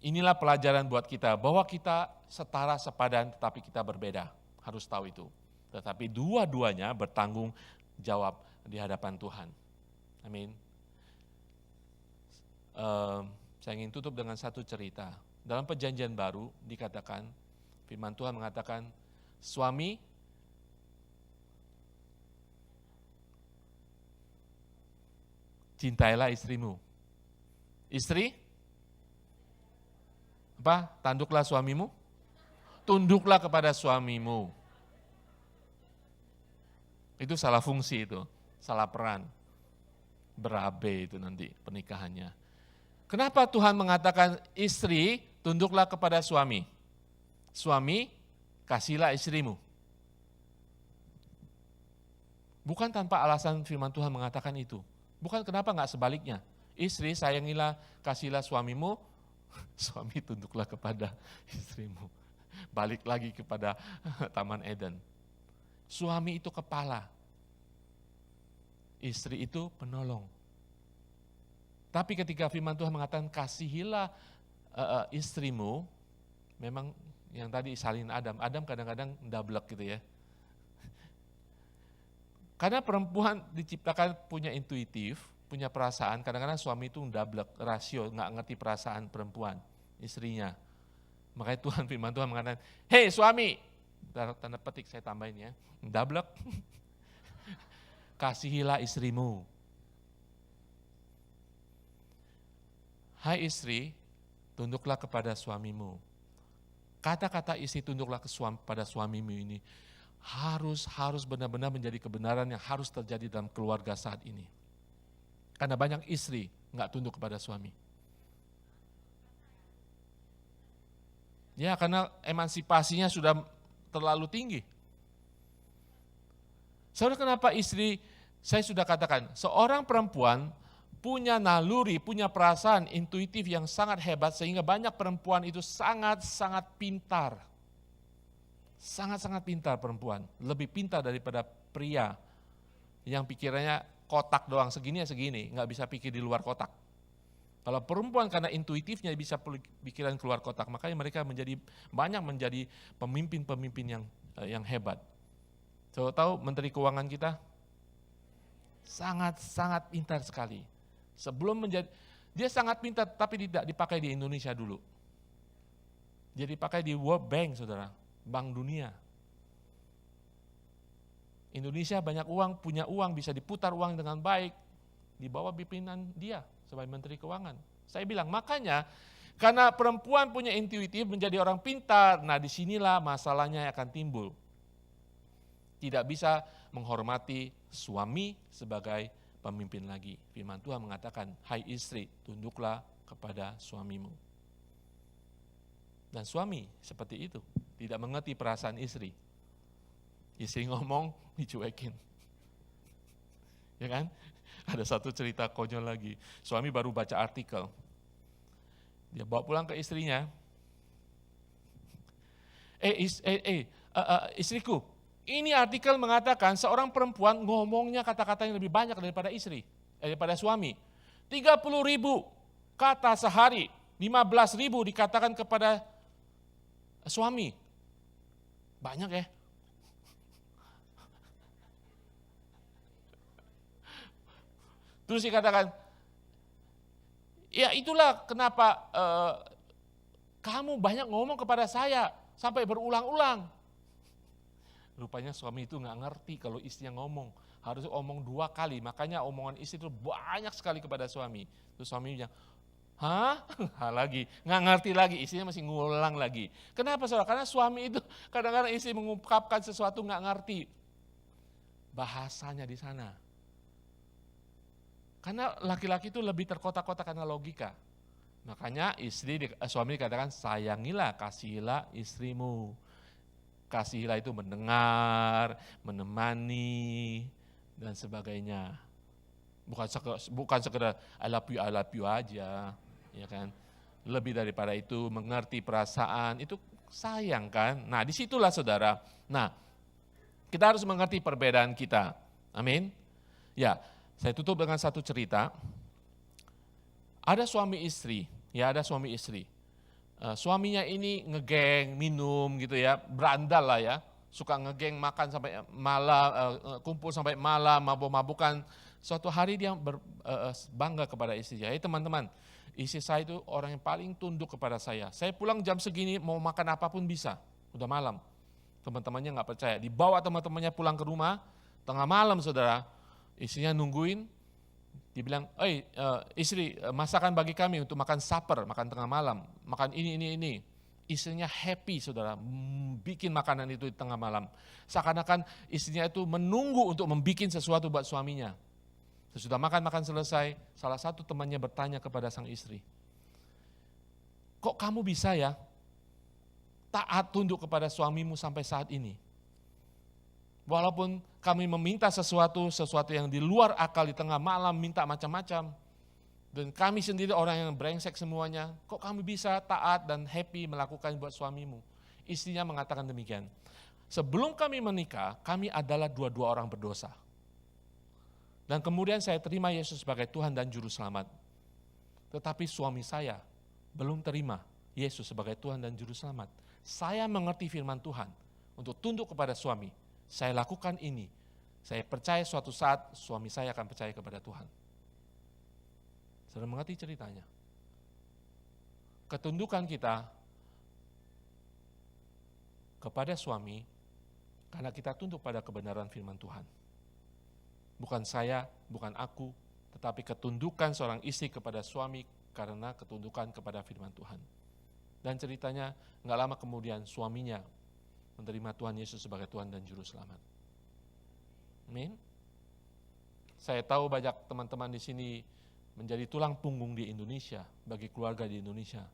inilah pelajaran buat kita, bahwa kita setara sepadan tetapi kita berbeda. Harus tahu itu. Tetapi dua-duanya bertanggung jawab di hadapan Tuhan. Amin. Saya ingin tutup dengan satu cerita. Dalam perjanjian baru dikatakan, firman Tuhan mengatakan, suami cintailah istrimu. Istri apa? Tanduklah suamimu. Tunduklah kepada suamimu. Itu salah fungsi itu, salah peran. Berabe itu nanti pernikahannya. Kenapa Tuhan mengatakan istri tunduklah kepada suami? Suami kasihlah istrimu. Bukan tanpa alasan firman Tuhan mengatakan itu. Bukan kenapa enggak sebaliknya. Istri sayangilah, kasihlah suamimu, suami tunduklah kepada istrimu. Balik lagi kepada Taman Eden. Suami itu kepala. Istri itu penolong. Tapi ketika firman Tuhan mengatakan kasihilah istrimu, memang yang tadi salin Adam. Adam kadang-kadang ndablek gitu ya. Karena perempuan diciptakan punya intuitif, punya perasaan, kadang-kadang suami itu ndablek, rasio, nggak ngerti perasaan perempuan, istrinya. Makanya Tuhan, firman Tuhan mengatakan, hei suami, tanda petik saya tambahin ya, ndablek, kasihilah istrimu. Hai istri, tunduklah kepada suamimu. Kata-kata istri tunduklah kepada suamimu ini harus benar-benar menjadi kebenaran yang harus terjadi dalam keluarga saat ini. Karena banyak istri nggak tunduk kepada suami. Ya, karena emansipasinya sudah terlalu tinggi. Saudara, kenapa istri, saya sudah katakan, seorang perempuan punya naluri, punya perasaan intuitif yang sangat hebat, sehingga banyak perempuan itu sangat-sangat pintar. Sangat-sangat pintar perempuan, lebih pintar daripada pria yang pikirannya kotak doang, segini ya segini, nggak bisa pikir di luar kotak. Kalau perempuan karena intuitifnya bisa pikiran keluar kotak, makanya mereka banyak menjadi pemimpin-pemimpin yang hebat. So, tahu Menteri Keuangan kita? Sangat-sangat pintar sekali. Dia sangat pintar, tapi tidak dipakai di Indonesia dulu. Dia dipakai di World Bank, saudara, Bank Dunia. Indonesia banyak uang, punya uang, bisa diputar uang dengan baik, di bawah pimpinan dia sebagai Menteri Keuangan. Saya bilang, makanya karena perempuan punya intuitif menjadi orang pintar, nah disinilah masalahnya akan timbul. Tidak bisa menghormati suami sebagai pemimpin lagi. Firman Tuhan mengatakan, hai istri, tunduklah kepada suamimu. Dan suami seperti itu, tidak mengerti perasaan istri. Istri ngomong, dicuekin. Ya kan? Ada satu cerita konyol lagi. Suami baru baca artikel. Dia bawa pulang ke istrinya. Istriku, ini artikel mengatakan seorang perempuan ngomongnya kata-kata yang lebih banyak daripada daripada suami. 30.000 kata sehari, 15.000 dikatakan kepada suami. Banyak ya. Terus dikatakan, ya itulah kenapa kamu banyak ngomong kepada saya sampai berulang-ulang. Rupanya suami itu nggak ngerti kalau istrinya ngomong. Harus omong 2 kali, makanya omongan istri itu banyak sekali kepada suami. Terus suami bilang, hah? Lagi, nggak ngerti lagi, istrinya masih ngulang lagi. Kenapa saudara? Karena suami itu kadang-kadang istri mengungkapkan sesuatu nggak ngerti. Bahasanya di sana. Karena laki-laki itu lebih terkotak-kotak karena logika. Makanya suami dikatakan, sayangilah, kasihilah istrimu. Kasihilah itu mendengar, menemani, dan sebagainya. Bukan sekedar I love you aja, ya kan? Lebih daripada itu, mengerti perasaan, itu sayang kan? Nah, disitulah saudara. Nah, kita harus mengerti perbedaan kita. Amin. Ya, saya tutup dengan satu cerita. Ada suami istri. Suaminya ini ngegeng, minum gitu ya, berandal lah ya. Suka ngegeng, makan sampai malam, kumpul sampai malam, mabuk-mabukan. Suatu hari dia bangga kepada istrinya. Teman-teman, istri saya itu orang yang paling tunduk kepada saya. Saya pulang jam segini, mau makan apapun bisa. Udah malam. Teman-temannya nggak percaya. Dibawa teman-temannya pulang ke rumah, tengah malam saudara. Istrinya nungguin, dibilang, istri masakan bagi kami untuk makan supper, makan tengah malam, makan ini. Istrinya happy saudara, bikin makanan itu di tengah malam. Seakan-akan istrinya itu menunggu untuk membuat sesuatu buat suaminya. Sesudah makan selesai, salah satu temannya bertanya kepada sang istri, kok kamu bisa ya taat tunduk kepada suamimu sampai saat ini? Walaupun kami meminta sesuatu yang di luar akal di tengah malam, minta macam-macam. Dan kami sendiri orang yang brengsek semuanya, kok kami bisa taat dan happy melakukan buat suamimu? Istrinya mengatakan demikian. Sebelum kami menikah, kami adalah dua-dua orang berdosa. Dan kemudian saya terima Yesus sebagai Tuhan dan Juru Selamat. Tetapi suami saya belum terima Yesus sebagai Tuhan dan Juru Selamat. Saya mengerti firman Tuhan untuk tunduk kepada suami. Saya lakukan ini, saya percaya suatu saat suami saya akan percaya kepada Tuhan. Saudara mengerti ceritanya? Ketundukan kita kepada suami, karena kita tunduk pada kebenaran firman Tuhan. Bukan saya, bukan aku, tetapi ketundukan seorang istri kepada suami karena ketundukan kepada firman Tuhan. Dan ceritanya nggak lama kemudian suaminya menerima Tuhan Yesus sebagai Tuhan dan Juru Selamat. Amin. Saya tahu banyak teman-teman di sini menjadi tulang punggung di Indonesia, bagi keluarga di Indonesia.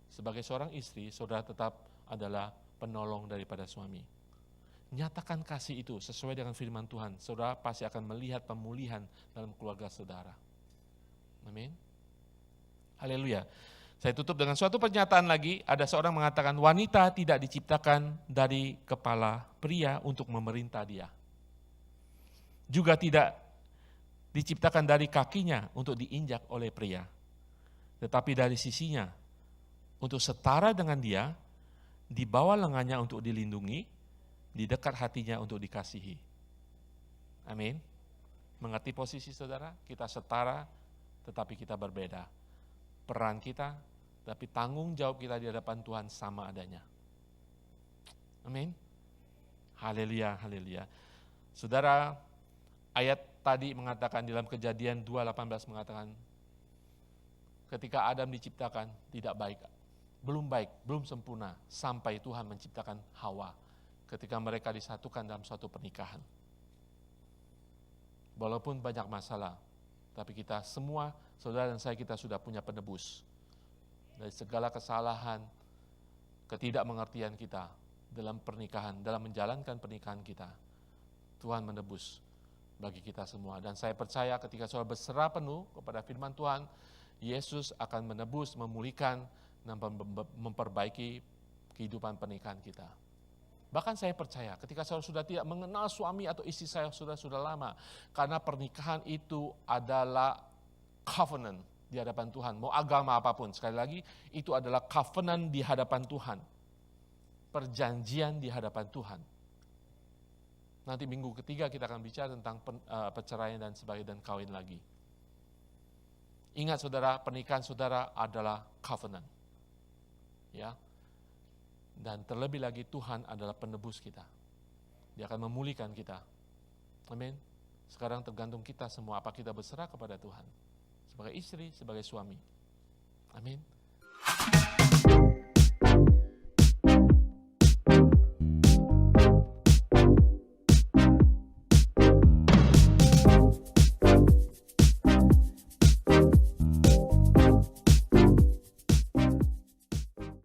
Sebagai seorang istri, saudara tetap adalah penolong daripada suami. Nyatakan kasih itu sesuai dengan firman Tuhan, saudara pasti akan melihat pemulihan dalam keluarga saudara. Amin. Haleluya. Saya tutup dengan suatu pernyataan lagi, ada seorang mengatakan wanita tidak diciptakan dari kepala pria untuk memerintah dia. Juga tidak diciptakan dari kakinya untuk diinjak oleh pria. Tetapi dari sisinya, untuk setara dengan dia, di bawah lengannya untuk dilindungi, di dekat hatinya untuk dikasihi. Amin. Mengerti posisi saudara? Kita setara, tetapi kita berbeda. Peran kita, tapi tanggung jawab kita di hadapan Tuhan sama adanya. Amin. Haleluya, haleluya. Saudara, ayat tadi mengatakan dalam Kejadian 2:18 mengatakan, ketika Adam diciptakan tidak baik, belum sempurna sampai Tuhan menciptakan Hawa. Ketika mereka disatukan dalam suatu pernikahan. Walaupun banyak masalah, tapi kita semua, saudara dan saya, kita sudah punya penebus. Dari segala kesalahan, ketidakmengertian kita dalam pernikahan, dalam menjalankan pernikahan kita, Tuhan menebus bagi kita semua. Dan saya percaya ketika saudara berserah penuh kepada firman Tuhan, Yesus akan menebus, memulihkan, dan memperbaiki kehidupan pernikahan kita. Bahkan saya percaya ketika saudara sudah tidak mengenal suami atau istri saya sudah lama, karena pernikahan itu adalah covenant di hadapan Tuhan, mau agama apapun, sekali lagi itu adalah covenant di hadapan Tuhan, perjanjian di hadapan Tuhan. Nanti minggu ketiga kita akan bicara tentang perceraian dan sebagainya dan kawin lagi. Ingat saudara, pernikahan saudara adalah covenant. Ya. Dan terlebih lagi Tuhan adalah penebus kita. Dia akan memulihkan kita. Amin. Sekarang tergantung kita semua, apa kita berserah kepada Tuhan. Sebagai istri, sebagai suami. Amin.